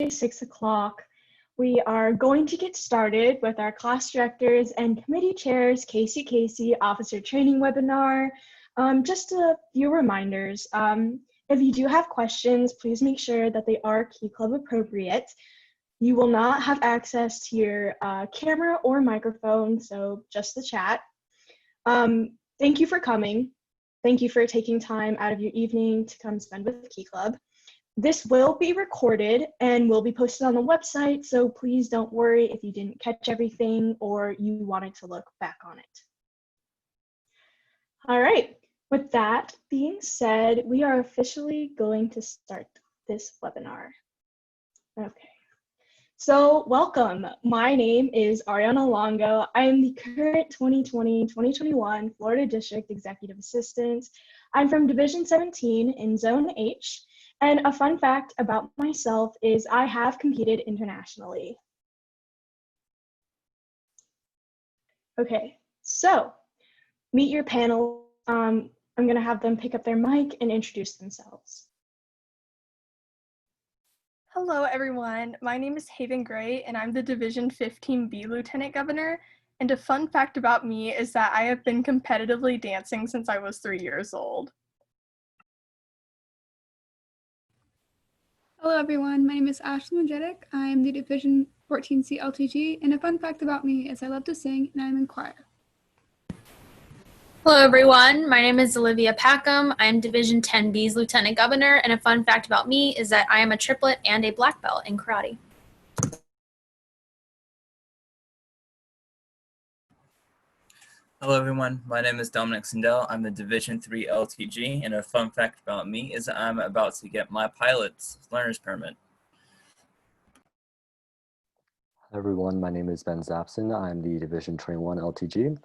6 o'clock. We are going to get started with our class directors and committee chairs KCKC officer training webinar. Just a few reminders. If you do have questions, please make sure that they are Key Club appropriate. You will not have access to your camera or microphone, so just the chat. Thank you for coming. Thank you for taking time out of your evening to come spend with Key Club. This will be recorded and will be posted on the website, so please don't worry if you didn't catch everything or you wanted to look back on it. All right, with that being said, we are officially going to start this webinar. Okay. So welcome, my name is Ariana Longo. I am the current 2020-2021 Florida District Executive Assistant. I'm from Division 17 in Zone H, and a fun fact about myself is I have competed internationally. Okay, so meet your panel. I'm gonna have them pick up their mic and introduce themselves. Hello, everyone. My name is Haven Gray, and I'm the Division 15B Lieutenant Governor. And a fun fact about me is that I have been competitively dancing since I was 3 years old. Hello, everyone. My name is Ashley Majetic. I am the Division 14C LTG, and a fun fact about me is I love to sing, and I'm in choir. Hello, everyone. My name is Olivia Packham. I am Division 10B's Lieutenant Governor, and a fun fact about me is that I am a triplet and a black belt in karate. Hello, everyone. My name is Dominic Sindel. I'm the Division 3 LTG, and a fun fact about me is that I'm about to get my pilot's learner's permit. Hi, everyone. My name is Ben Zapson. I'm the Division 21 LTG.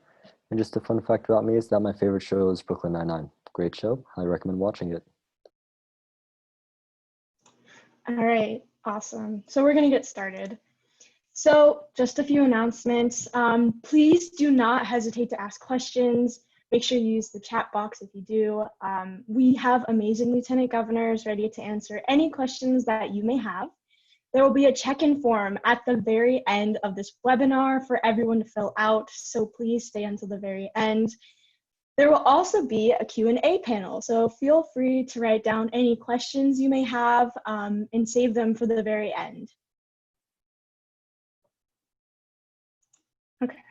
And just a fun fact about me is that my favorite show is Brooklyn Nine-Nine. Great show. I recommend watching it. All right, awesome. So we're gonna get started. So just a few announcements. Please do not hesitate to ask questions. Make sure you use the chat box if you do. We have amazing lieutenant governors ready to answer any questions that you may have. There will be a check-in form at the very end of this webinar for everyone to fill out, so please stay until the very end. There will also be a Q&A panel, so feel free to write down any questions you may have and save them for the very end. Okay,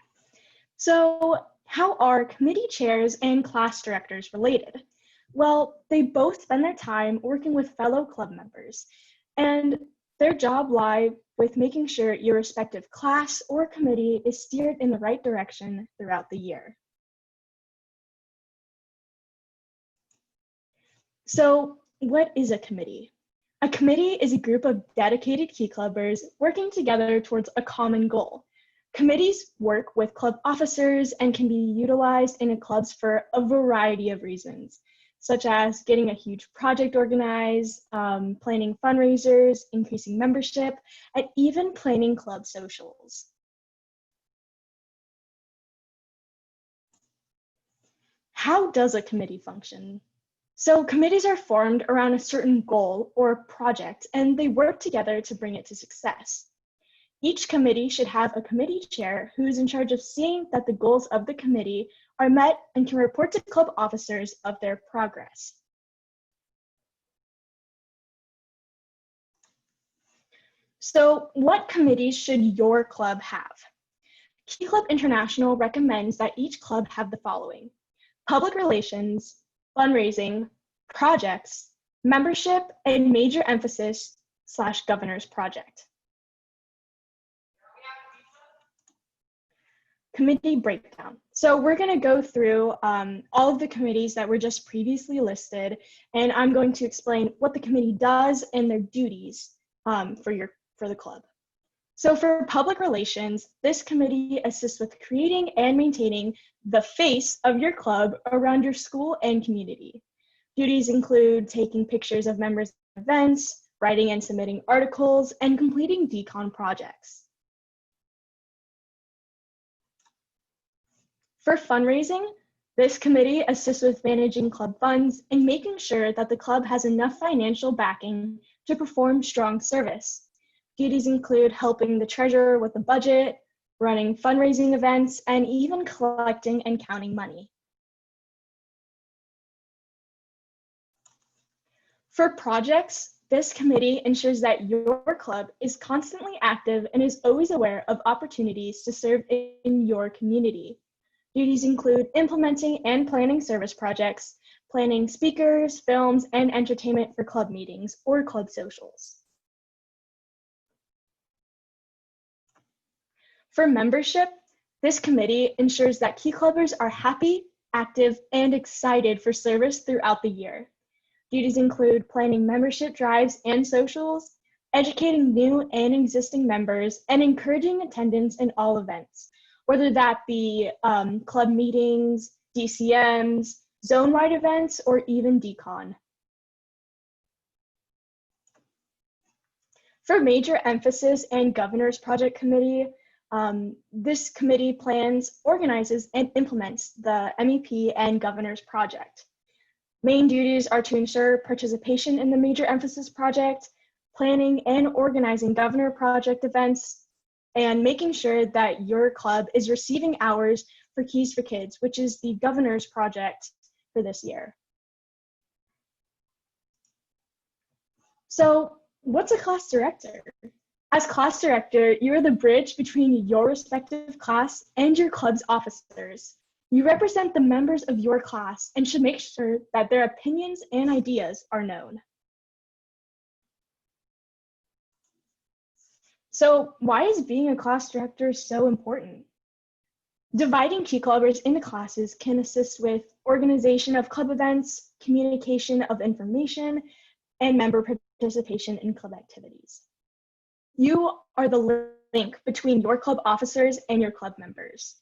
so how are committee chairs and class directors related? Well, they both spend their time working with fellow club members, and their job lies with making sure your respective class or committee is steered in the right direction throughout the year. So what is a committee? A committee is a group of dedicated Key Clubbers working together towards a common goal. Committees work with club officers and can be utilized in clubs for a variety of reasons, such as getting a huge project organized, planning fundraisers, increasing membership, and even planning club socials. How does a committee function? So committees are formed around a certain goal or project, and they work together to bring it to success. Each committee should have a committee chair who is in charge of seeing that the goals of the committee are met and can report to club officers of their progress. So what committees should your club have? Key Club International recommends that each club have the following: public relations, fundraising, projects, membership, and major emphasis / governor's project. Committee breakdown. So we're going to go through all of the committees that were just previously listed, and I'm going to explain what the committee does and their duties for the club. So for public relations, this committee assists with creating and maintaining the face of your club around your school and community. Duties include taking pictures of members' events, writing and submitting articles, and completing decon projects. For fundraising, this committee assists with managing club funds and making sure that the club has enough financial backing to perform strong service. Duties include helping the treasurer with the budget, running fundraising events, and even collecting and counting money. For projects, this committee ensures that your club is constantly active and is always aware of opportunities to serve in your community. Duties include implementing and planning service projects, planning speakers, films, and entertainment for club meetings or club socials. For membership, this committee ensures that key clubbers are happy, active, and excited for service throughout the year. Duties include planning membership drives and socials, educating new and existing members, and encouraging attendance in all events, whether that be club meetings, DCMs, zone-wide events, or even decon. For major emphasis and Governor's Project Committee, this committee plans, organizes, and implements the MEP and Governor's Project. Main duties are to ensure participation in the major emphasis project, planning and organizing Governor Project events, and making sure that your club is receiving hours for Keys for Kids, which is the Governor's Project for this year. So, what's a class director? As class director, you are the bridge between your respective class and your club's officers. You represent the members of your class and should make sure that their opinions and ideas are known. So, why is being a class director so important? Dividing key clubbers into classes can assist with organization of club events, communication of information, and member participation in club activities. You are the link between your club officers and your club members.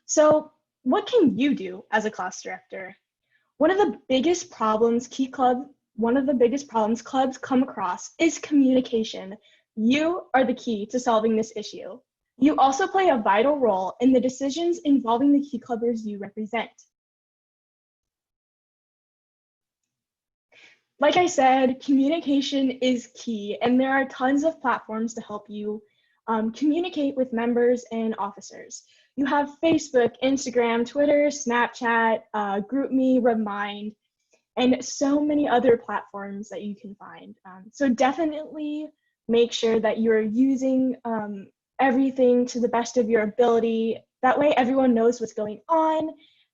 So, what can you do as a class director? One of the biggest problems clubs come across is communication. You are the key to solving this issue. You also play a vital role in the decisions involving the key clubbers you represent. Like I said, communication is key, and there are tons of platforms to help you communicate with members and officers. You have Facebook, Instagram, Twitter, Snapchat, GroupMe, Remind, and so many other platforms that you can find. So definitely make sure that you're using everything to the best of your ability. That way everyone knows what's going on,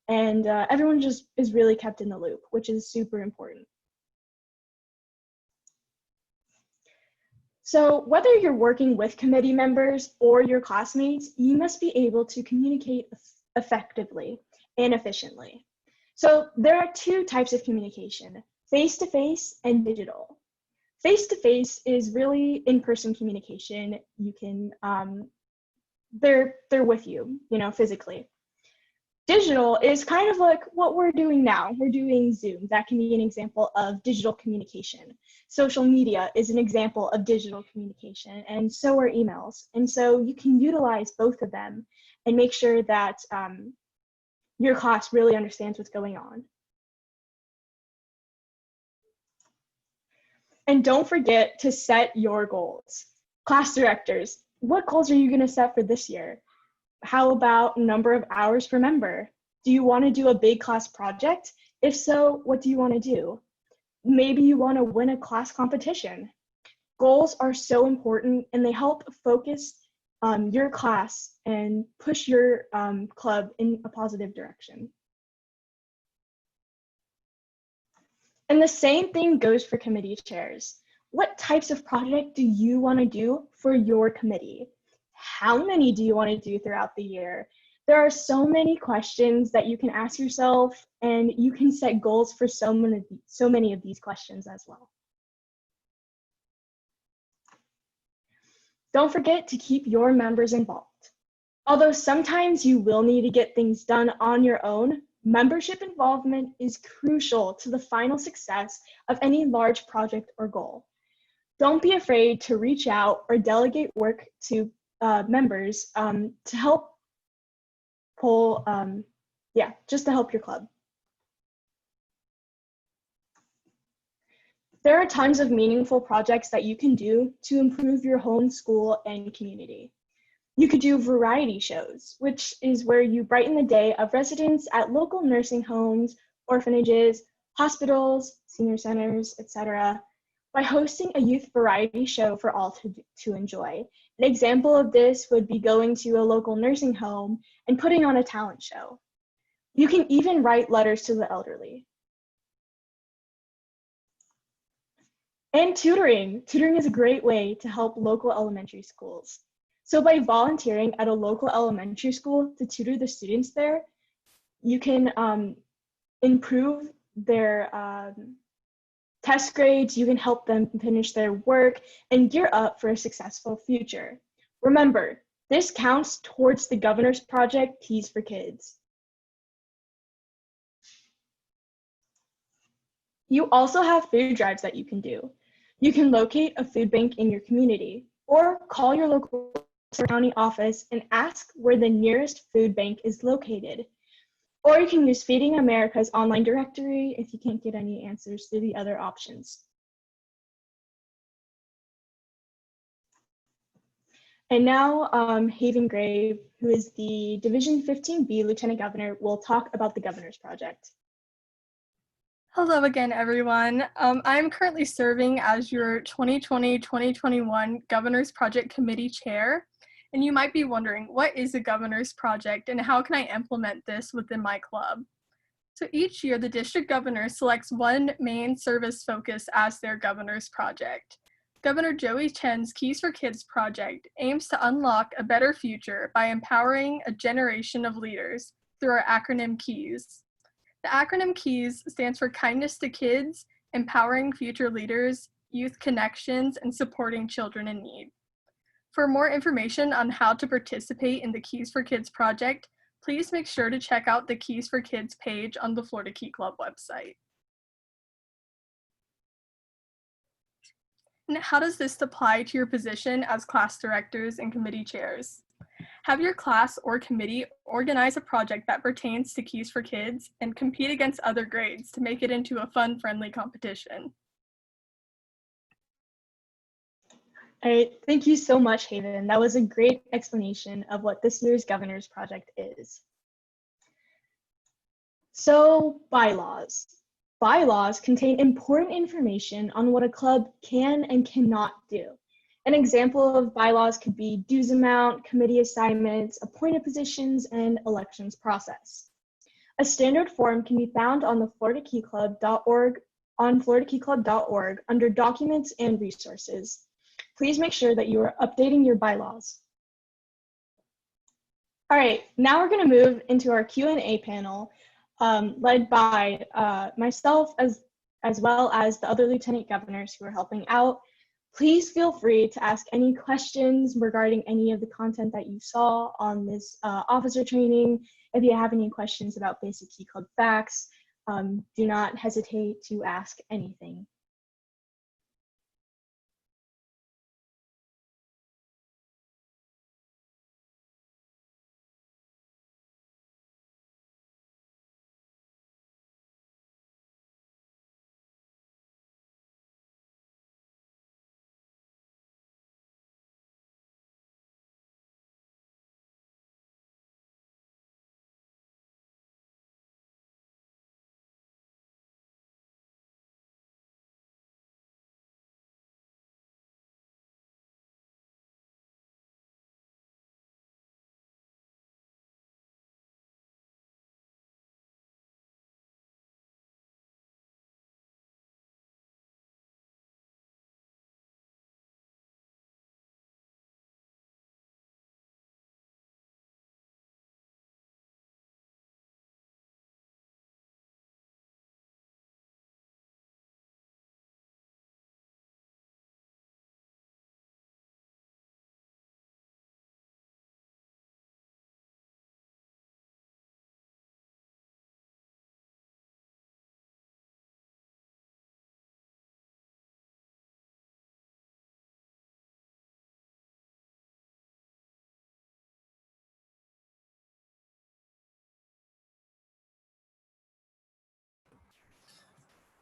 and everyone just is really kept in the loop, which is super important. So whether you're working with committee members or your classmates, you must be able to communicate effectively and efficiently. So there are two types of communication, face-to-face and digital. Face-to-face is really in-person communication. You can, they're with you, physically. Digital is kind of like what we're doing now. We're doing Zoom. That can be an example of digital communication. Social media is an example of digital communication, and so are emails. And so you can utilize both of them and make sure that your class really understands what's going on. And don't forget to set your goals. Class directors, what goals are you going to set for this year? How about number of hours per member? Do you want to do a big class project? If so, what do you want to do? Maybe you want to win a class competition. Goals are so important, and they help focus your class and push your club in a positive direction. And the same thing goes for committee chairs. What types of project do you want to do for your committee? How many do you want to do throughout the year? There are so many questions that you can ask yourself, and you can set goals for so many of these questions as well. Don't forget to keep your members involved. Although sometimes you will need to get things done on your own, membership involvement is crucial to the final success of any large project or goal. Don't be afraid to reach out or delegate work to members to help pull, just to help your club. There are tons of meaningful projects that you can do to improve your home, school, and community. You could do variety shows, which is where you brighten the day of residents at local nursing homes, orphanages, hospitals, senior centers, etc., by hosting a youth variety show for all to enjoy. An example of this would be going to a local nursing home and putting on a talent show. You can even write letters to the elderly. And tutoring. Tutoring is a great way to help local elementary schools. So by volunteering at a local elementary school to tutor the students there, you can improve their test grades, you can help them finish their work, and gear up for a successful future. Remember, this counts towards the governor's project, Keys for Kids. You also have food drives that you can do. You can locate a food bank in your community, or call your local county office and ask where the nearest food bank is located. Or you can use Feeding America's online directory if you can't get any answers through the other options. And now Haven Gray, who is the Division 15B Lieutenant Governor, will talk about the Governor's Project. Hello again, everyone. I'm currently serving as your 2020-2021 Governor's Project Committee Chair. And you might be wondering, what is a Governor's Project and how can I implement this within my club? So each year, the district governor selects one main service focus as their Governor's Project. Governor Joey Chen's Keys for Kids project aims to unlock a better future by empowering a generation of leaders through our acronym KEYS. The acronym KEYS stands for Kindness to Kids, Empowering Future Leaders, Youth Connections, and Supporting Children in Need. For more information on how to participate in the Keys for Kids project, please make sure to check out the Keys for Kids page on the Florida Key Club website. And how does this apply to your position as class directors and committee chairs? Have your class or committee organize a project that pertains to Keys for Kids and compete against other grades to make it into a fun, friendly competition. All right, thank you so much, Haven. That was a great explanation of what this year's Governor's Project is. So, bylaws. Bylaws contain important information on what a club can and cannot do. An example of bylaws could be dues amount, committee assignments, appointed positions, and elections process. A standard form can be found on the floridakeyclub.org under Documents and Resources. Please make sure that you are updating your bylaws. All right, now we're going to move into our Q&A panel, led by myself as well as the other lieutenant governors who are helping out. Please feel free to ask any questions regarding any of the content that you saw on this officer training. If you have any questions about basic Key Club facts, do not hesitate to ask anything.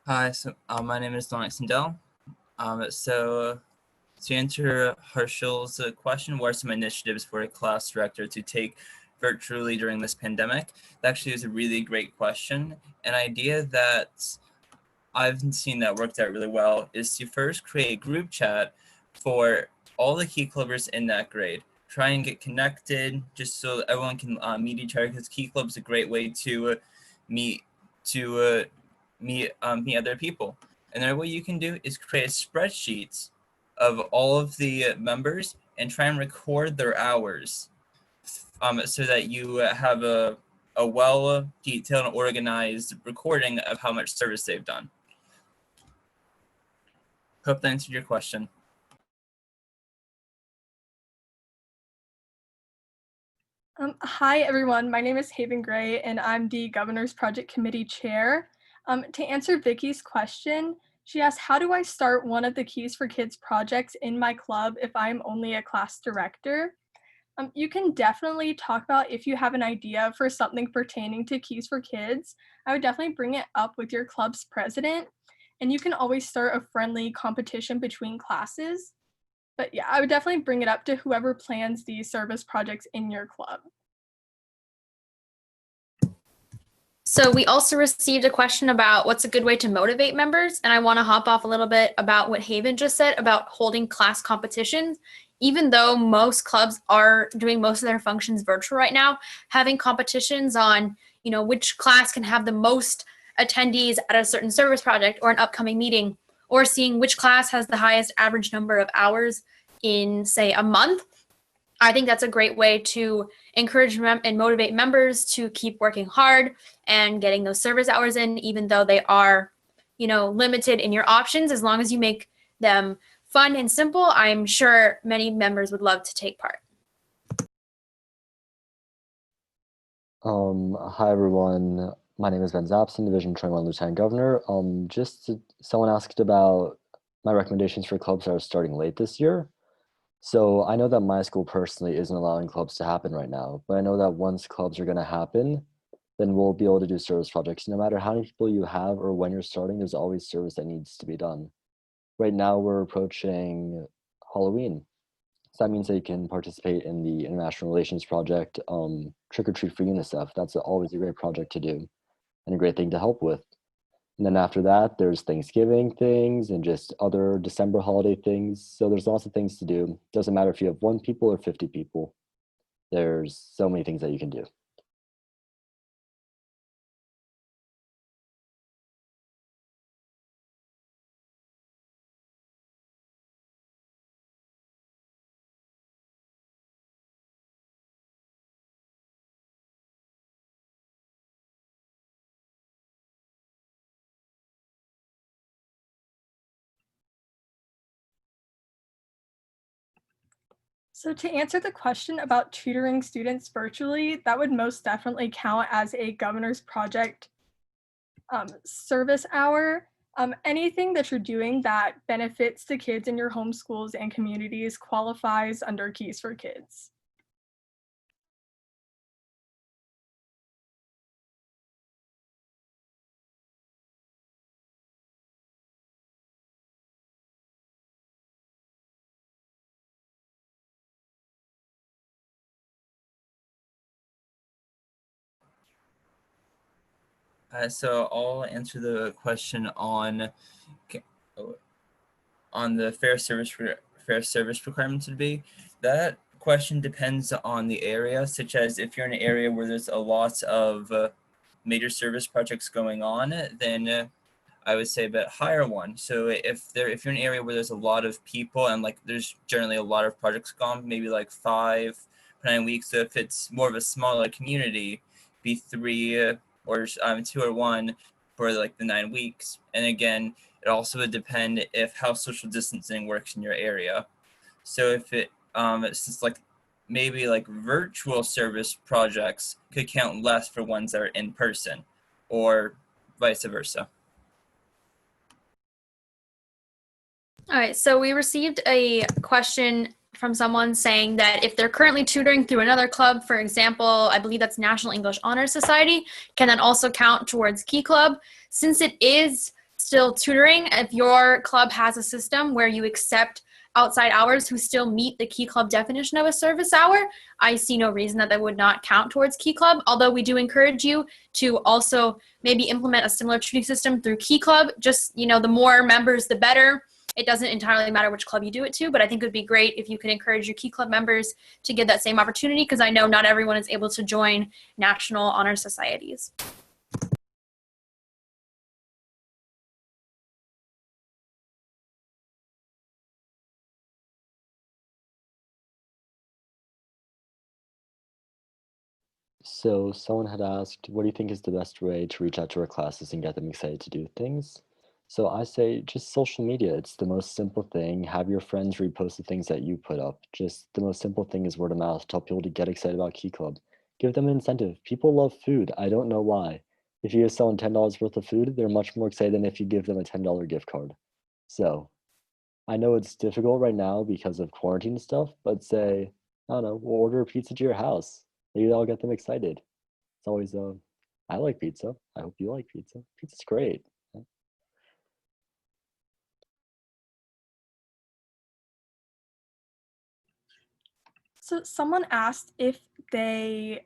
Hi, my name is Dominic Sindel. To answer Herschel's question, what are some initiatives for a class director to take virtually during this pandemic? That actually is a really great question. An idea that I've seen that worked out really well is to first create a group chat for all the key clubbers in that grade. Try and get connected just so everyone can meet each other, because key club is a great way to meet other people. Another way you can do is create spreadsheets of all of the members and try and record their hours, so that you have a well detailed and organized recording of how much service they've done. Hope that answered your question. Hi, everyone. My name is Haven Gray, and I'm the Governor's Project Committee Chair. To answer Vicky's question, she asked, how do I start one of the Keys for Kids projects in my club if I'm only a class director? You can definitely talk about if you have an idea for something pertaining to Keys for Kids. I would definitely bring it up with your club's president, and you can always start a friendly competition between classes. But yeah, I would definitely bring it up to whoever plans these service projects in your club. So we also received a question about what's a good way to motivate members, and I want to hop off a little bit about what Haven just said about holding class competitions. Even though most clubs are doing most of their functions virtual right now, having competitions on, which class can have the most attendees at a certain service project or an upcoming meeting, or seeing which class has the highest average number of hours in, say, a month, I think that's a great way to encourage and motivate members to keep working hard and getting those service hours in, even though they are, limited in your options. As long as you make them fun and simple, I'm sure many members would love to take part. Hi everyone. My name is Ben Zapson, Division 21 Lieutenant Governor. Someone asked about my recommendations for clubs that are starting late this year. So I know that my school personally isn't allowing clubs to happen right now, but I know that once clubs are going to happen, then we'll be able to do service projects. No matter how many people you have or when you're starting, there's always service that needs to be done. Right now we're approaching Halloween. So that means that you can participate in the International Relations Project, Trick or Treat for UNICEF. That's always a great project to do and a great thing to help with. And then after that, there's Thanksgiving things and just other December holiday things. So there's lots of things to do. Doesn't matter if you have 1 people or 50 people. There's so many things that you can do. So to answer the question about tutoring students virtually, that would most definitely count as a Governor's Project service hour. Anything that you're doing that benefits the kids in your home schools and communities qualifies under Keys for Kids. So I'll answer the question on the fair service requirements would be. That question depends on the area, such as if you're in an area where there's a lot of major service projects going on, then I would say a bit higher one. So if you're in an area where there's a lot of people and there's generally a lot of projects gone, maybe 5 or 9 weeks. So if it's more of a smaller community, be 3 or 2 or 1 for the 9 weeks. And again, it also would depend if how social distancing works in your area. So if it's just maybe virtual service projects could count less for ones that are in person, or vice versa. All right, so we received a question from someone saying that if they're currently tutoring through another club, for example, I believe that's National English Honor Society, can that also count towards Key Club? Since it is still tutoring, if your club has a system where you accept outside hours who still meet the Key Club definition of a service hour, I see no reason that would not count towards Key Club, although we do encourage you to also maybe implement a similar tutoring system through Key Club. Just, the more members, the better. It doesn't entirely matter which club you do it to, but I think it would be great if you could encourage your Key Club members to give that same opportunity, because I know not everyone is able to join national honor societies. So someone had asked, what do you think is the best way to reach out to our classes and get them excited to do things? So I say just social media. It's the most simple thing. Have your friends repost the things that you put up. Just the most simple thing is word of mouth. Tell people to get excited about Key Club. Give them an incentive. People love food. I don't know why. If you give someone $10 worth of food, they're much more excited than if you give them a $10 gift card. So I know it's difficult right now because of quarantine stuff, but say, I don't know, we'll order a pizza to your house. Maybe that'll get them excited. It's always, I like pizza. I hope you like pizza. Pizza's great. So someone asked if they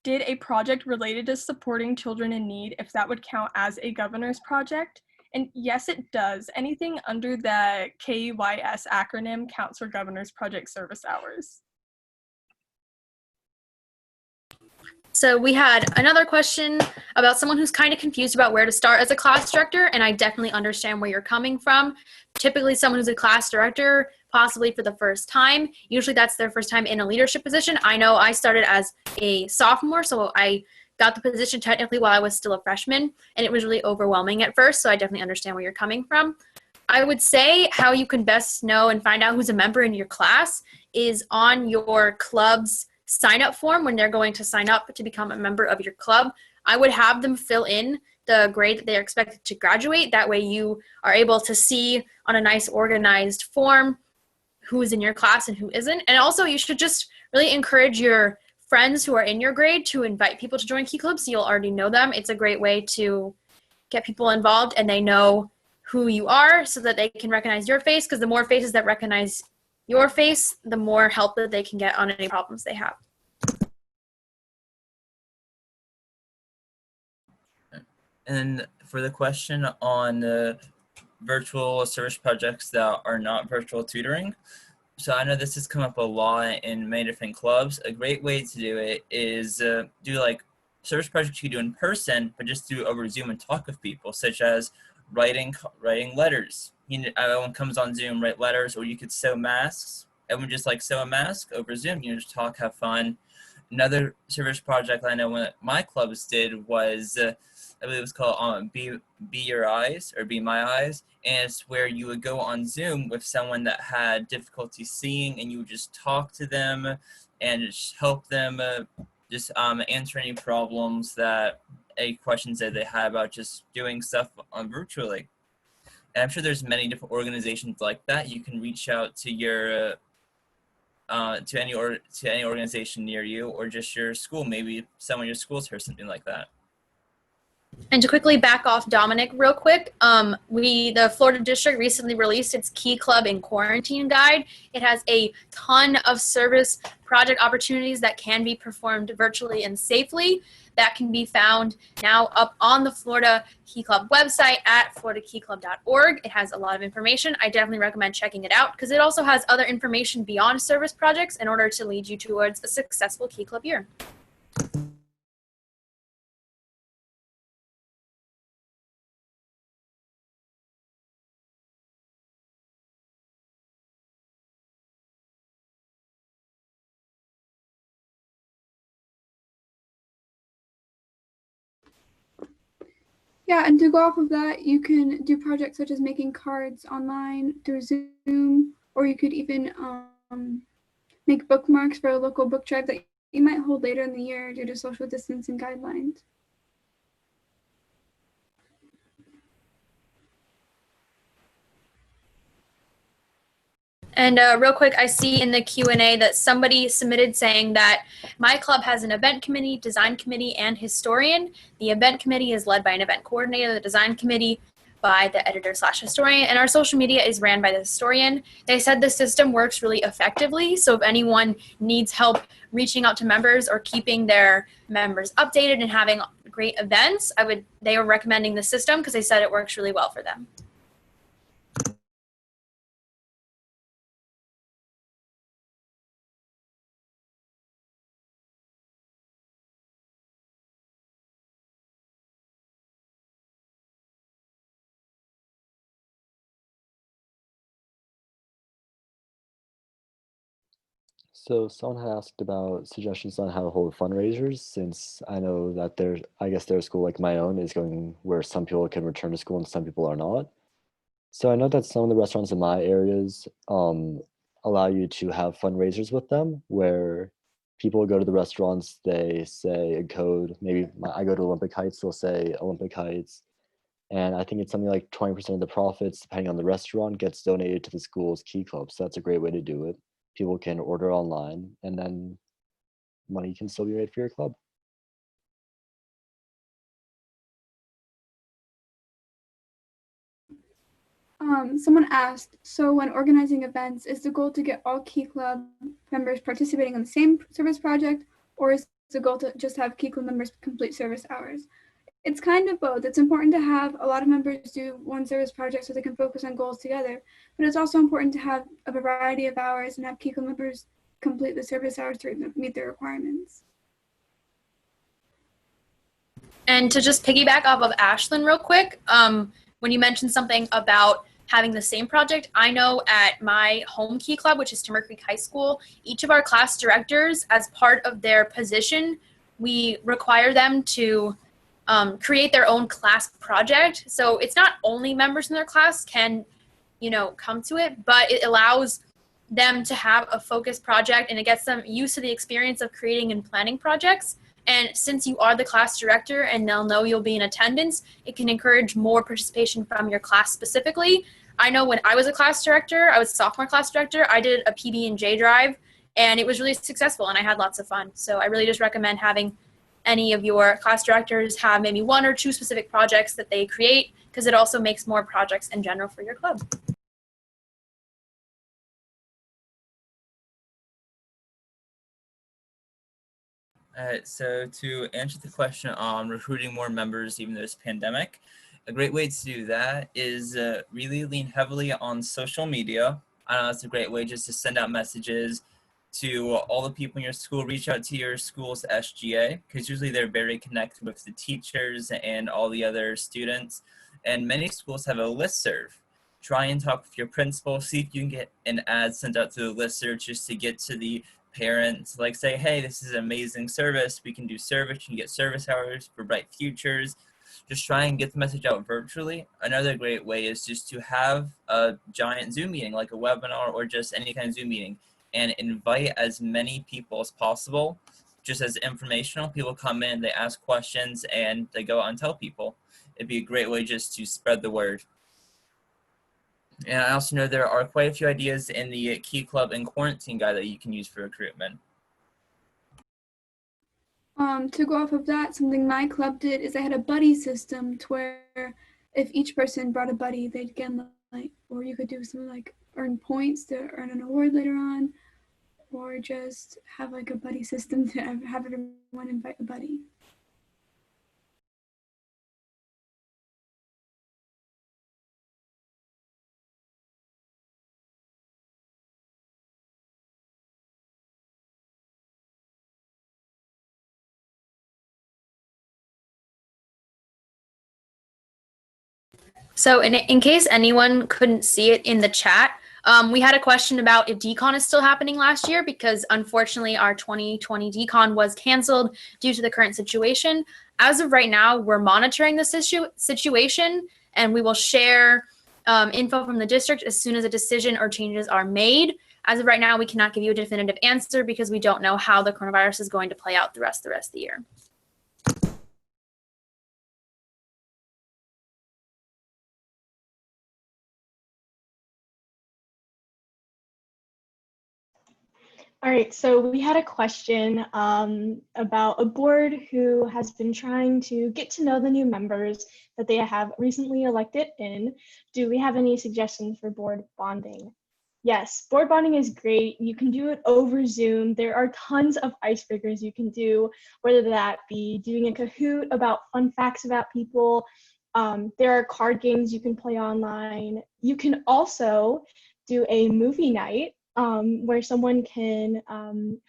did a project related to supporting children in need, if that would count as a governor's project. And yes, it does. Anything under the KYS acronym counts for governor's project service hours. So we had another question about someone who's kind of confused about where to start as a class director, and I definitely understand where you're coming from. Typically, someone who's a class director, possibly for the first time, usually that's their first time in a leadership position. I know I started as a sophomore, so I got the position technically while I was still a freshman, and it was really overwhelming at first, so I definitely understand where you're coming from. I would say how you can best know and find out who's a member in your class is on your club's sign-up form when they're going to sign up to become a member of your club. I would have them fill in the grade that they're expected to graduate. That way you are able to see on a nice organized form who is in your class and who isn't. And also you should just really encourage your friends who are in your grade to invite people to join Key Club, so you'll already know them. It's a great way to get people involved and they know who you are so that they can recognize your face, because the more faces that recognize your face, the more help that they can get on any problems they have. And for the question on virtual service projects that are not virtual tutoring, so I know this has come up a lot in many different clubs. A great way to do it is do like service projects you do in person, but just do over Zoom and talk with people, such as writing letters. Everyone comes on Zoom, write letters, or you could sew masks. Everyone just like sew a mask over Zoom. You just talk, have fun. Another service project I know one of my clubs did was, I believe it was called Be Your Eyes or Be My Eyes. And it's where you would go on Zoom with someone that had difficulty seeing, and you would just talk to them and just help them answer any problems any questions that they had about just doing stuff virtually. And I'm sure there's many different organizations like that. You can reach out to your to any organization near you, or just your school. Maybe someone in your school's heard something like that. And to quickly back off Dominic real quick, the Florida District recently released its Key Club in Quarantine Guide. It has a ton of service project opportunities that can be performed virtually and safely. That can be found now up on the Florida Key Club website at floridakeyclub.org. It has a lot of information. I definitely recommend checking it out because it also has other information beyond service projects in order to lead you towards a successful Key Club year. Yeah, and to go off of that, you can do projects such as making cards online through Zoom, or you could even make bookmarks for a local book drive that you might hold later in the year due to social distancing guidelines. And real quick, I see in the Q&A that somebody submitted saying that my club has an event committee, design committee, and historian. The event committee is led by an event coordinator. The design committee by the editor/historian, and our social media is ran by the historian. They said the system works really effectively, so if anyone needs help reaching out to members or keeping their members updated and having great events, they are recommending the system because they said it works really well for them. So someone had asked about suggestions on how to hold fundraisers, since I know that I guess their school, like my own, is going where some people can return to school and some people are not. So I know that some of the restaurants in my areas allow you to have fundraisers with them, where people go to the restaurants, they say a code. Maybe I go to Olympic Heights, they'll say Olympic Heights, and I think it's something like 20% of the profits, depending on the restaurant, gets donated to the school's Key Club. So that's a great way to do it. People can order online, and then money can still be made for your club. Someone asked, so when organizing events, is the goal to get all Key Club members participating in the same service project, or is the goal to just have Key Club members complete service hours? It's kind of both. It's important to have a lot of members do one service project so they can focus on goals together, but it's also important to have a variety of hours and have Key Club members complete the service hours to meet their requirements. And to just piggyback off of Ashlyn real quick, when you mentioned something about having the same project, I know at my home Key Club, which is Timber Creek High School, each of our class directors, as part of their position, we require them to create their own class project. So it's not only members in their class can, come to it, but it allows them to have a focused project, and it gets them used to the experience of creating and planning projects. And since you are the class director and they'll know you'll be in attendance, it can encourage more participation from your class specifically. I know when I was a class director, I was a sophomore class director, I did a PB&J drive, and it was really successful, and I had lots of fun. So I really just recommend having any of your class directors have maybe one or two specific projects that they create, because it also makes more projects in general for your club. So to answer the question on recruiting more members even though there's a pandemic, a great way to do that is really lean heavily on social media. I know that's a great way just to send out messages to all the people in your school. Reach out to your school's SGA, because usually they're very connected with the teachers and all the other students. And many schools have a listserv. Try and talk with your principal, see if you can get an ad sent out to the listserv just to get to the parents, like say, hey, this is an amazing service. We can do service, you can get service hours for bright futures. Just try and get the message out virtually. Another great way is just to have a giant Zoom meeting, like a webinar or just any kind of Zoom meeting, and invite as many people as possible. Just as informational, people come in, they ask questions, and they go out and tell people. It'd be a great way just to spread the word. And I also know there are quite a few ideas in the Key Club and Quarantine Guide that you can use for recruitment. To go off of that, something my club did is they had a buddy system to where if each person brought a buddy, they'd get or you could do something like earn points to earn an award later on, or just have like a buddy system to have everyone invite a buddy. So in case anyone couldn't see it in the chat, we had a question about if decon is still happening last year, because unfortunately our 2020 decon was canceled due to the current situation. As of right now, we're monitoring the situation, and we will share info from the district as soon as a decision or changes are made. As of right now, we cannot give you a definitive answer because we don't know how the coronavirus is going to play out the rest of the year. All right, so we had a question about a board who has been trying to get to know the new members that they have recently elected in. Do we have any suggestions for board bonding? Yes, board bonding is great. You can do it over Zoom. There are tons of icebreakers you can do, whether that be doing a Kahoot about fun facts about people. There are card games you can play online. You can also do a movie night where someone can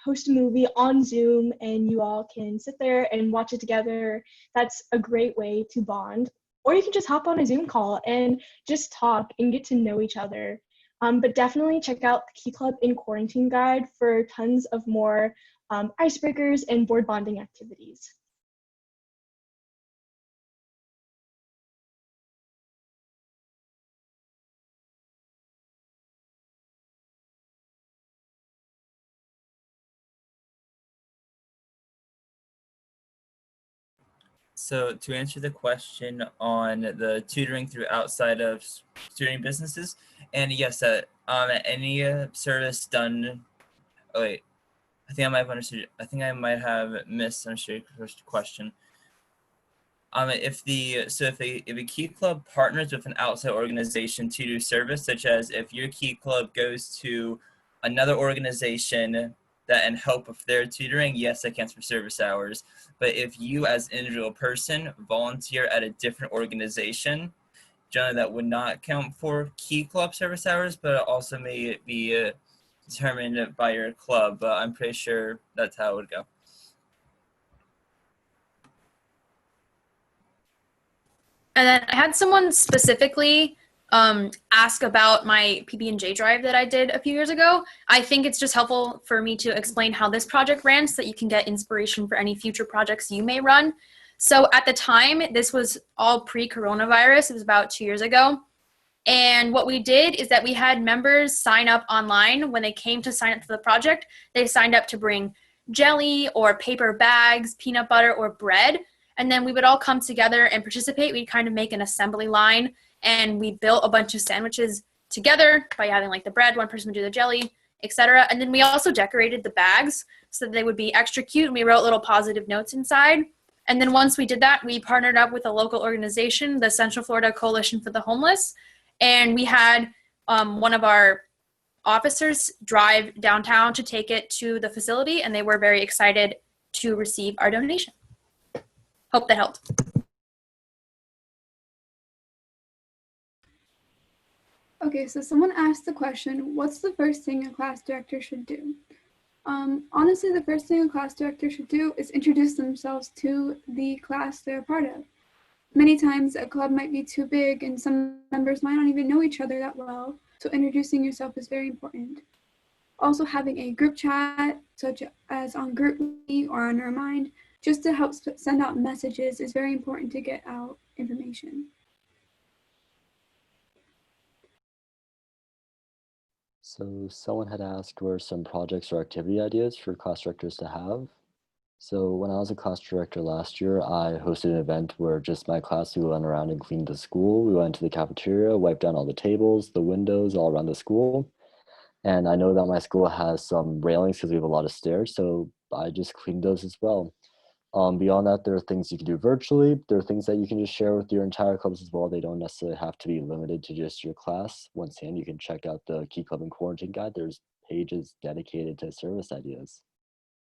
host a movie on Zoom and you all can sit there and watch it together. That's a great way to bond. Or you can just hop on a Zoom call and just talk and get to know each other. But definitely check out the Key Club in Quarantine Guide for tons of more icebreakers and board bonding activities. So to answer the question on the tutoring through outside of tutoring businesses, and yes, any service done. Oh wait, I think I might have understood. I think I might have misunderstood your question. If a key club partners with an outside organization to do service, such as if your key club goes to another organization that and help with their tutoring, yes, that counts for service hours. But if you as an individual person volunteer at a different organization, generally that would not count for key club service hours, but it also may be determined by your club. But I'm pretty sure that's how it would go. And then I had someone specifically ask about my PB&J drive that I did a few years ago. I think it's just helpful for me to explain how this project ran so that you can get inspiration for any future projects you may run. So at the time, this was all pre-coronavirus. It was about 2 years ago. And what we did is that we had members sign up online. When they came to sign up for the project, they signed up to bring jelly or paper bags, peanut butter, or bread. And then we would all come together and participate. We'd kind of make an assembly line, and we built a bunch of sandwiches together by having like the bread, one person would do the jelly, etc. And then we also decorated the bags so that they would be extra cute, and we wrote little positive notes inside. And then once we did that, we partnered up with a local organization, the Central Florida Coalition for the Homeless, and we had one of our officers drive downtown to take it to the facility, and they were very excited to receive our donation. Hope that helped. Okay, so someone asked the question, what's the first thing a class director should do? Honestly, the first thing a class director should do is introduce themselves to the class they're a part of. Many times a club might be too big and some members might not even know each other that well, so introducing yourself is very important. Also having a group chat, such as on GroupMe or on Remind, just to help send out messages is very important to get out information. So someone had asked were some projects or activity ideas for class directors to have. So when I was a class director last year, I hosted an event where just my class, we went around and cleaned the school. We went to the cafeteria, wiped down all the tables, the windows all around the school. And I know that my school has some railings because we have a lot of stairs, so I just cleaned those as well. Beyond that, there are things you can do virtually. There are things that you can just share with your entire clubs as well. They don't necessarily have to be limited to just your class. Once again, you can check out the Key Club and Quarantine Guide. There's pages dedicated to service ideas.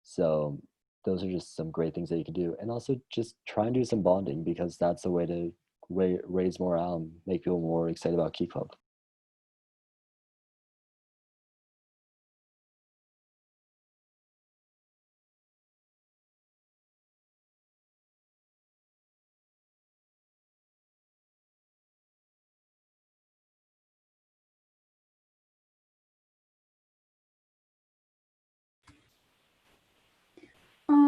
So those are just some great things that you can do. And also just try and do some bonding, because that's a way to raise morale and make people more excited about Key Club.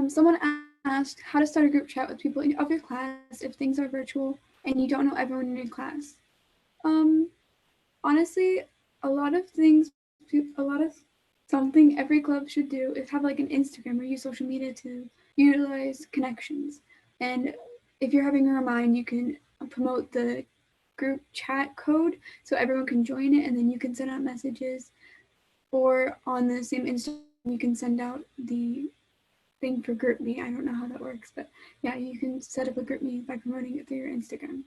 Someone asked how to start a group chat with people of your class if things are virtual and you don't know everyone in your class. Honestly, a lot of something every club should do is have like an Instagram or use social media to utilize connections. And if you're having a Remind, you can promote the group chat code so everyone can join it, and then you can send out messages. Or on the same Instagram you can send out the thing for GroupMe. I don't know how that works, but yeah, you can set up a GroupMe by promoting it through your Instagram.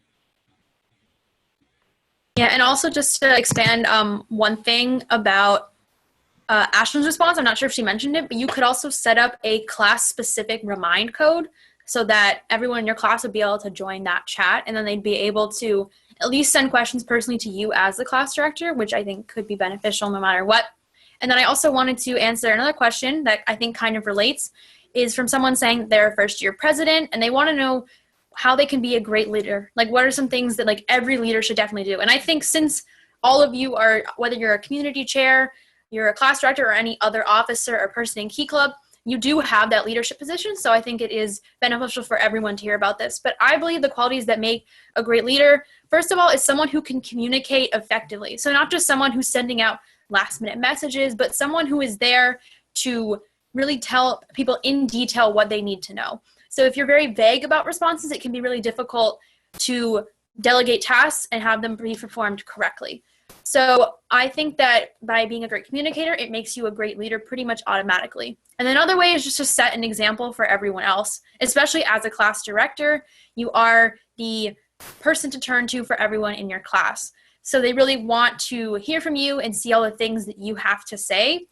Yeah, and also just to expand one thing about Ashlyn's response, I'm not sure if she mentioned it, but you could also set up a class-specific remind code so that everyone in your class would be able to join that chat, and then they'd be able to at least send questions personally to you as the class director, which I think could be beneficial no matter what. And then I also wanted to answer another question that I think kind of relates, is from someone saying they're a first-year president, and they want to know how they can be a great leader. Like, what are some things that like every leader should definitely do? And I think since all of you are, whether you're a community chair, you're a class director, or any other officer or person in Key Club, you do have that leadership position. So I think it is beneficial for everyone to hear about this. But I believe the qualities that make a great leader, first of all, is someone who can communicate effectively. So not just someone who's sending out last minute messages, but someone who is there to really tell people in detail what they need to know. So if you're very vague about responses, it can be really difficult to delegate tasks and have them be performed correctly. So I think that by being a great communicator, it makes you a great leader pretty much automatically. And another way is just to set an example for everyone else, especially as a class director. You are the person to turn to for everyone in your class. So they really want to hear from you and see all the things that you have to say.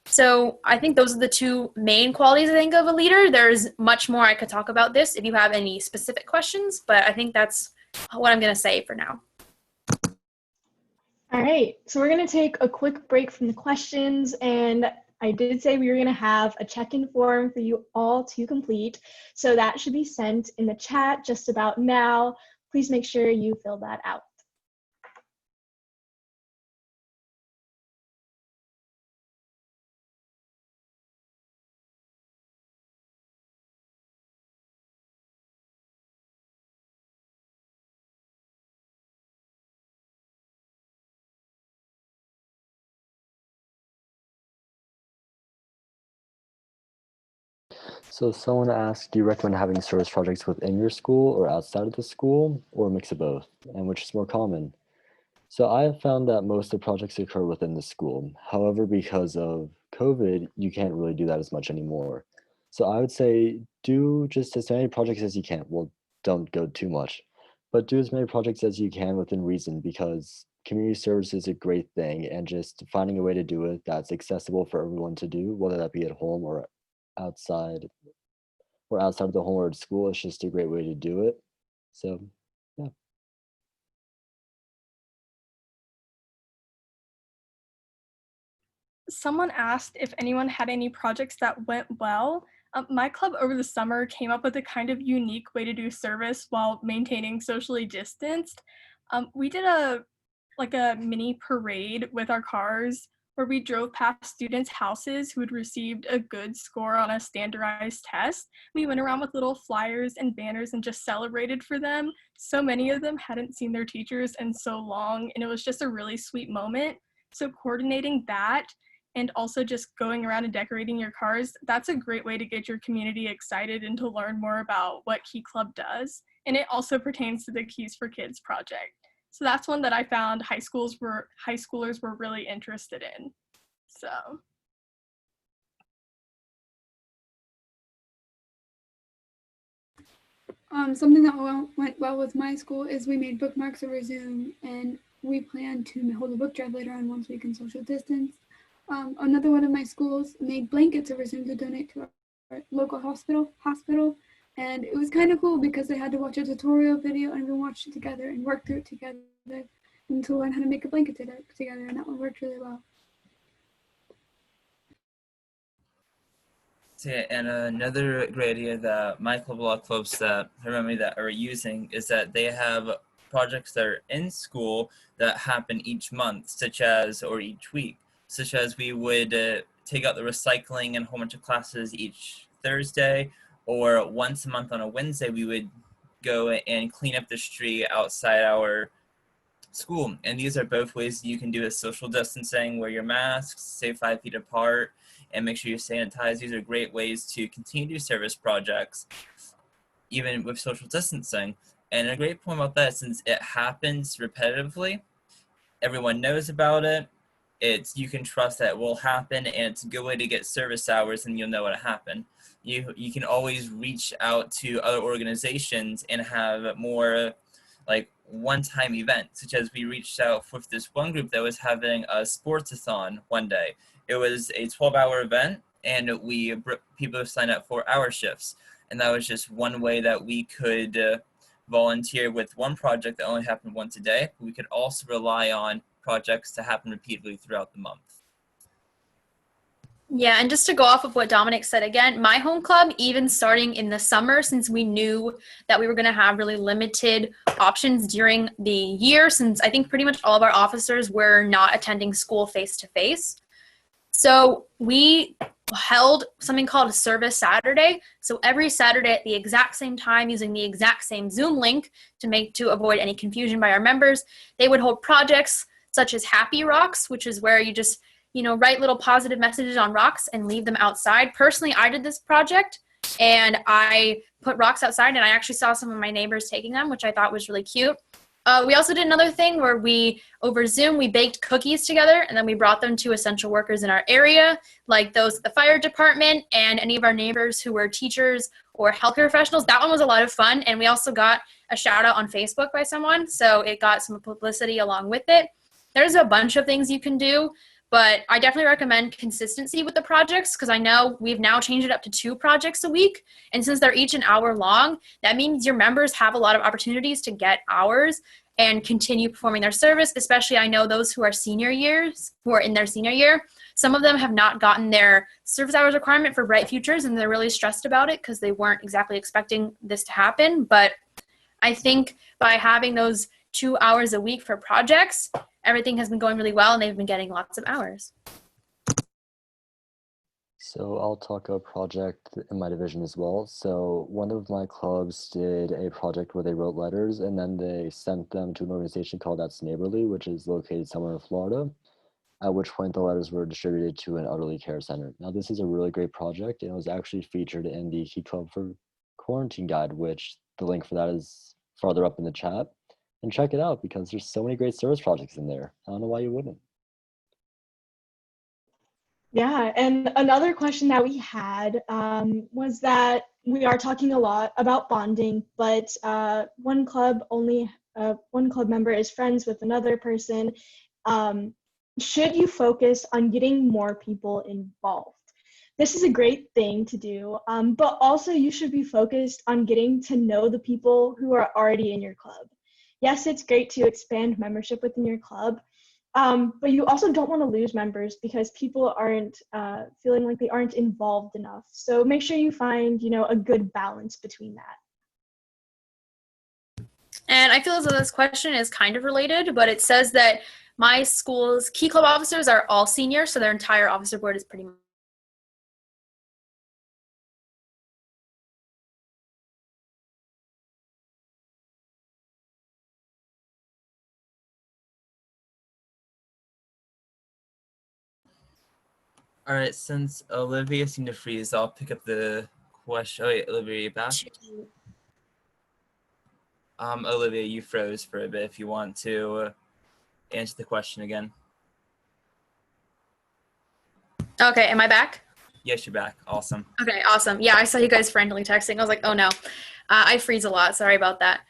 So I think those are the two main qualities I think of a leader. There's much more I could talk about this if you have any specific questions, but I think that's what I'm going to say for now. All right, so we're going to take a quick break from the questions, and I did say we were going to have a check-in form for you all to complete. So that should be sent in the chat just about now. Please make sure you fill that out. So someone asked, do you recommend having service projects within your school or outside of the school, or a mix of both? And which is more common? So I have found that most of the projects occur within the school. However, because of COVID, you can't really do that as much anymore. So I would say do just as many projects as you can. Well, don't go too much, but do as many projects as you can within reason, because community service is a great thing, and just finding a way to do it that's accessible for everyone to do, whether that be at home outside outside of the home or at school, it's just a great way to do it. So yeah. Someone asked if anyone had any projects that went well. My club over the summer came up with a kind of unique way to do service while maintaining socially distanced. We did a mini parade with our cars where we drove past students' houses who had received a good score on a standardized test. We went around with little flyers and banners and just celebrated for them. So many of them hadn't seen their teachers in so long, and it was just a really sweet moment. So coordinating that and also just going around and decorating your cars, that's a great way to get your community excited and to learn more about what Key Club does. And it also pertains to the Keys for Kids project. So that's one that I found high schoolers were really interested in. So. Something that went well with my school is we made bookmarks over Zoom, and we plan to hold a book drive later on once we can social distance. Another one of my schools made blankets over Zoom to donate to our local hospital, and it was kind of cool because they had to watch a tutorial video and we watched it together and work through it together and to learn how to make a blanket together, and that one worked really well. So yeah, and another great idea that my club, a lot of clubs that I remember that are using, is that they have projects that are in school that happen each month, or each week, such as we would take out the recycling in a whole bunch of classes each Thursday, or once a month on a Wednesday, we would go and clean up the street outside our school. And these are both ways you can do a social distancing, wear your masks, stay 5 feet apart, and make sure you sanitize. These are great ways to continue to do service projects, even with social distancing. And a great point about that, since it happens repetitively, everyone knows about it, you can trust that it will happen, and it's a good way to get service hours, and you'll know what happened. You can always reach out to other organizations and have more like one-time events, such as we reached out with this one group that was having a sportsathon one day. It was a 12-hour event, and people signed up for hour shifts, and that was just one way that we could volunteer with one project that only happened once a day. We could also rely on projects to happen repeatedly throughout the month. Yeah, and just to go off of what Dominic said again, my home club, even starting in the summer, since we knew that we were going to have really limited options during the year, since I think pretty much all of our officers were not attending school face-to-face. So we held something called a Service Saturday. So every Saturday at the exact same time, using the exact same Zoom link to avoid any confusion by our members, they would hold projects such as Happy Rocks, which is where you just write little positive messages on rocks and leave them outside. Personally, I did this project and I put rocks outside, and I actually saw some of my neighbors taking them, which I thought was really cute. We also did another thing where over Zoom, we baked cookies together, and then we brought them to essential workers in our area, like those at the fire department and any of our neighbors who were teachers or healthcare professionals. That one was a lot of fun, and we also got a shout out on Facebook by someone, so it got some publicity along with it. There's a bunch of things you can do, but I definitely recommend consistency with the projects, because I know we've now changed it up to 2 projects a week. And since they're each an hour long, that means your members have a lot of opportunities to get hours and continue performing their service, especially I know those who are in their senior year. Some of them have not gotten their service hours requirement for Bright Futures, and they're really stressed about it because they weren't exactly expecting this to happen. But I think by having those 2 hours a week for projects, everything has been going really well, and they've been getting lots of hours. So I'll talk a project in my division as well. So one of my clubs did a project where they wrote letters, and then they sent them to an organization called That's Neighborly, which is located somewhere in Florida, at which point the letters were distributed to an elderly care center. Now, this is a really great project, and it was actually featured in the Key Club for Quarantine Guide, which the link for that is farther up in the chat. And check it out, because there's so many great service projects in there. I don't know why you wouldn't. Yeah, and another question that we had was that we are talking a lot about bonding, but one club member is friends with another person. Should you focus on getting more people involved? This is a great thing to do, but also you should be focused on getting to know the people who are already in your club. Yes, it's great to expand membership within your club, but you also don't want to lose members because people aren't feeling like they aren't involved enough. So make sure you find, a good balance between that. And I feel as though this question is kind of related, but it says that my school's Key Club officers are all seniors, so their entire officer board is pretty much. All right, since Olivia seemed to freeze, I'll pick up the question. Oh, wait, Olivia, are you back? Olivia, you froze for a bit. If you want to answer the question again. Okay, am I back? Yes, you're back. Awesome. Okay, awesome. Yeah, I saw you guys frantically texting. I was like, oh no. I freeze a lot. Sorry about that.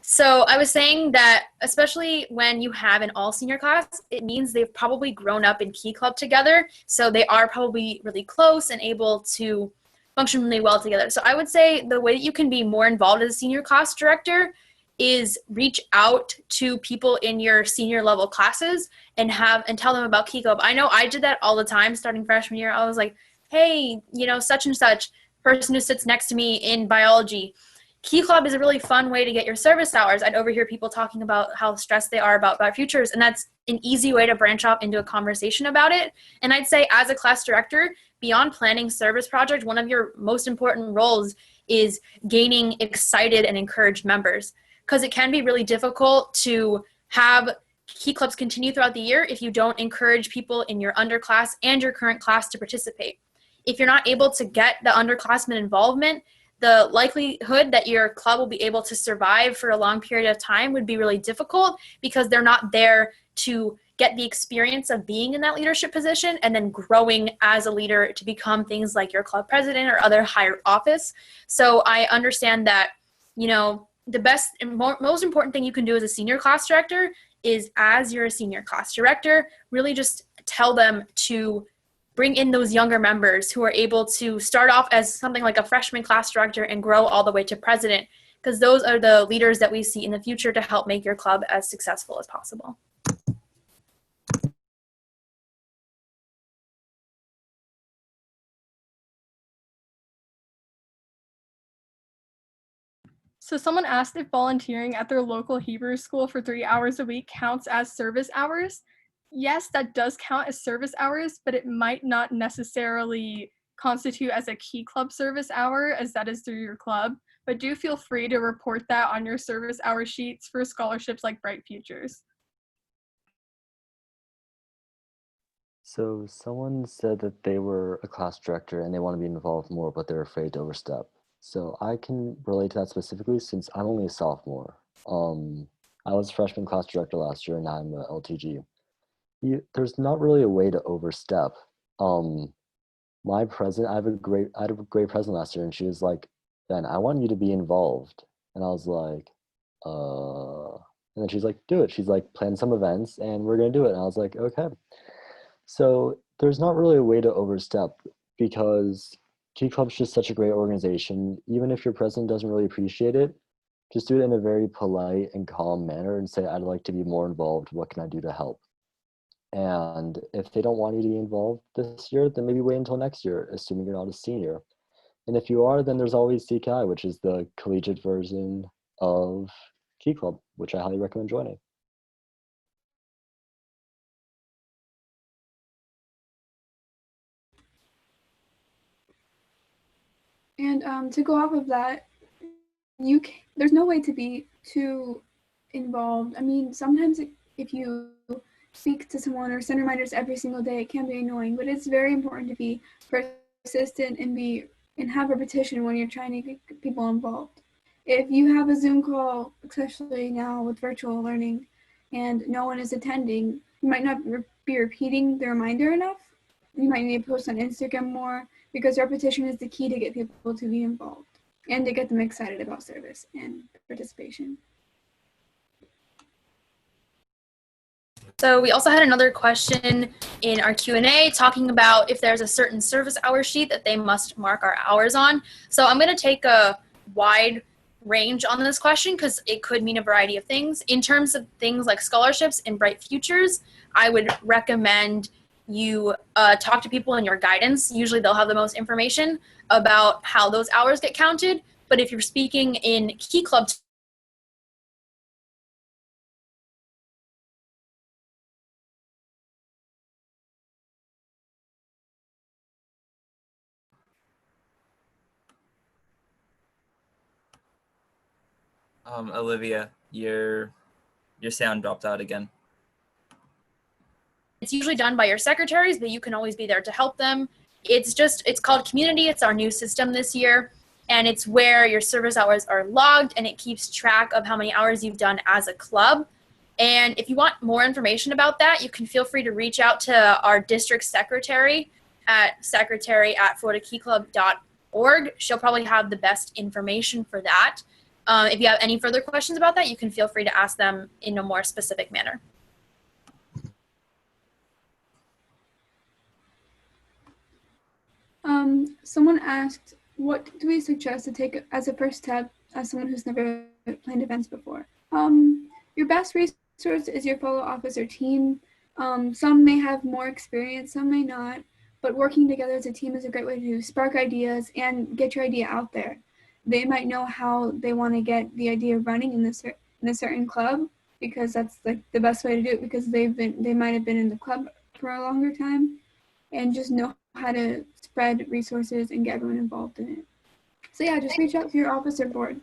So I was saying that especially when you have an all senior class, it means they've probably grown up in Key Club together. So they are probably really close and able to function really well together. So I would say the way that you can be more involved as a senior class director is reach out to people in your senior level classes and tell them about Key Club. I know I did that all the time starting freshman year. I was like, hey, such and such person who sits next to me in biology. Key Club is a really fun way to get your service hours. I'd overhear people talking about how stressed they are about futures, and that's an easy way to branch off into a conversation about it. And I'd say as a class director, beyond planning service project, one of your most important roles is gaining excited and encouraged members, because it can be really difficult to have Key Clubs continue throughout the year if you don't encourage people in your underclass and your current class to participate. If you're not able to get the underclassmen involvement, the likelihood that your club will be able to survive for a long period of time would be really difficult because they're not there to get the experience of being in that leadership position and then growing as a leader to become things like your club president or other higher office. So I understand that, the best and most important thing you can do as a senior class director is, as you're a senior class director, really just tell them to bring in those younger members who are able to start off as something like a freshman class director and grow all the way to president, because those are the leaders that we see in the future to help make your club as successful as possible. So someone asked if volunteering at their local Hebrew school for 3 hours a week counts as service hours. Yes, that does count as service hours, but it might not necessarily constitute as a key club service hour, as that is through your club. But do feel free to report that on your service hour sheets for scholarships like Bright Futures. So someone said that they were a class director and they want to be involved more, but they're afraid to overstep. So I can relate to that specifically since I'm only a sophomore. I was freshman class director last year and now I'm a LTG. There's not really a way to overstep. My president, I had a great president last year, and she was like, "Ben, I want you to be involved." And I was like, and then she's like, "Do it." She's like, "Plan some events and we're gonna do it." And I was like, "Okay." So there's not really a way to overstep because Key Club's just such a great organization. Even if your president doesn't really appreciate it, just do it in a very polite and calm manner and say, "I'd like to be more involved. What can I do to help?" And if they don't want you to be involved this year, then maybe wait until next year, assuming you're not a senior. And if you are, then there's always CKI, which is the collegiate version of Key Club, which I highly recommend joining. And to go off of that, there's no way to be too involved. I mean, sometimes if you speak to someone or send reminders every single day, it can be annoying, but it's very important to be persistent and have repetition when you're trying to get people involved. If you have a Zoom call, especially now with virtual learning, and no one is attending, you might not be repeating the reminder enough. You might need to post on Instagram more, because repetition is the key to get people to be involved and to get them excited about service and participation. So we also had another question in our Q&A talking about if there's a certain service hour sheet that they must mark our hours on. So I'm going to take a wide range on this question because it could mean a variety of things. In terms of things like scholarships and Bright Futures, I would recommend you talk to people in your guidance. Usually they'll have the most information about how those hours get counted. But if you're speaking in Key Club, Olivia, your sound dropped out again. it's usually done by your secretaries, but you can always be there to help them. It's called Community. It's our new system this year. And it's where your service hours are logged and it keeps track of how many hours you've done as a club. And if you want more information about that, you can feel free to reach out to our district secretary at secretary@floridakeyclub.org. She'll probably have the best information for that. If you have any further questions about that, you can feel free to ask them in a more specific manner. Someone asked, what do we suggest to take as a first step as someone who's never planned events before? Your best resource is your fellow officer team. Some may have more experience, some may not, but working together as a team is a great way to spark ideas and get your idea out there. They might know how they want to get the idea running in a certain club, because that's like the best way to do it, because they might have been in the club for a longer time and just know how to spread resources and get everyone involved in it. So yeah, just reach out to your officer board.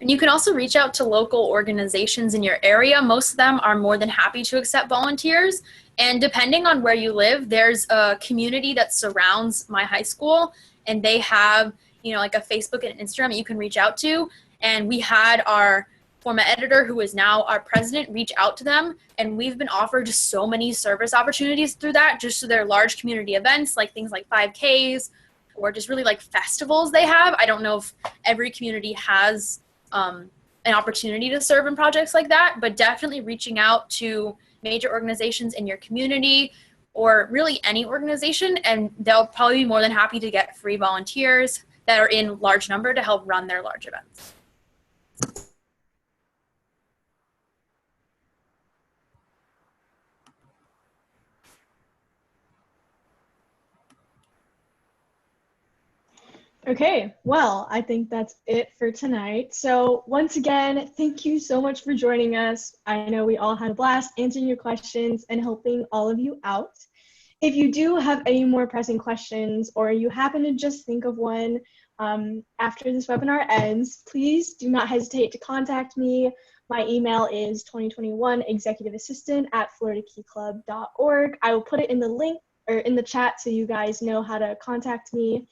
And you can also reach out to local organizations in your area. Most of them are more than happy to accept volunteers. And depending on where you live, there's a community that surrounds my high school, and they have, like a Facebook and Instagram that you can reach out to. And we had our former editor, who is now our president, reach out to them, and we've been offered just so many service opportunities through that, just to their large community events, like things like 5Ks, or just really like festivals they have. I don't know if every community has an opportunity to serve in projects like that, but definitely reaching out to major organizations in your community, or really any organization, and they'll probably be more than happy to get free volunteers that are in large number to help run their large events. Okay, well, I think that's it for tonight. So once again, thank you so much for joining us. I know we all had a blast answering your questions and helping all of you out. If you do have any more pressing questions, or you happen to just think of one after this webinar ends, please do not hesitate to contact me. My email is 2021executiveassistant@floridakeyclub.org. I will put it in the link or in the chat so you guys know how to contact me.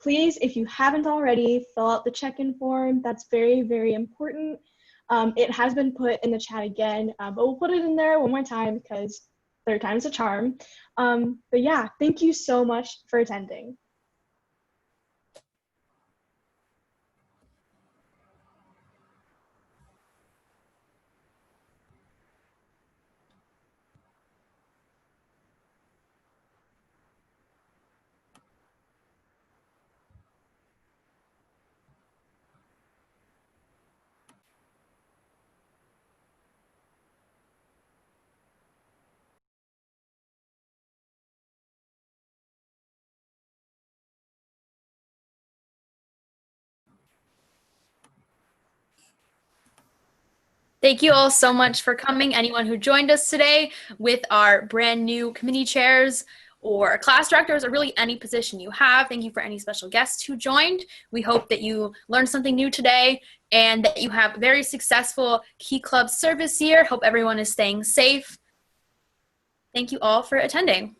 Please, if you haven't already, fill out the check-in form. That's very, very important. It has been put in the chat again, but we'll put it in there one more time because third time's a charm. But yeah, thank you so much for attending. Thank you all so much for coming. Anyone who joined us today with our brand new committee chairs or class directors, or really any position you have. Thank you for any special guests who joined. We hope that you learned something new today and that you have a very successful Key Club service year. Hope everyone is staying safe. Thank you all for attending.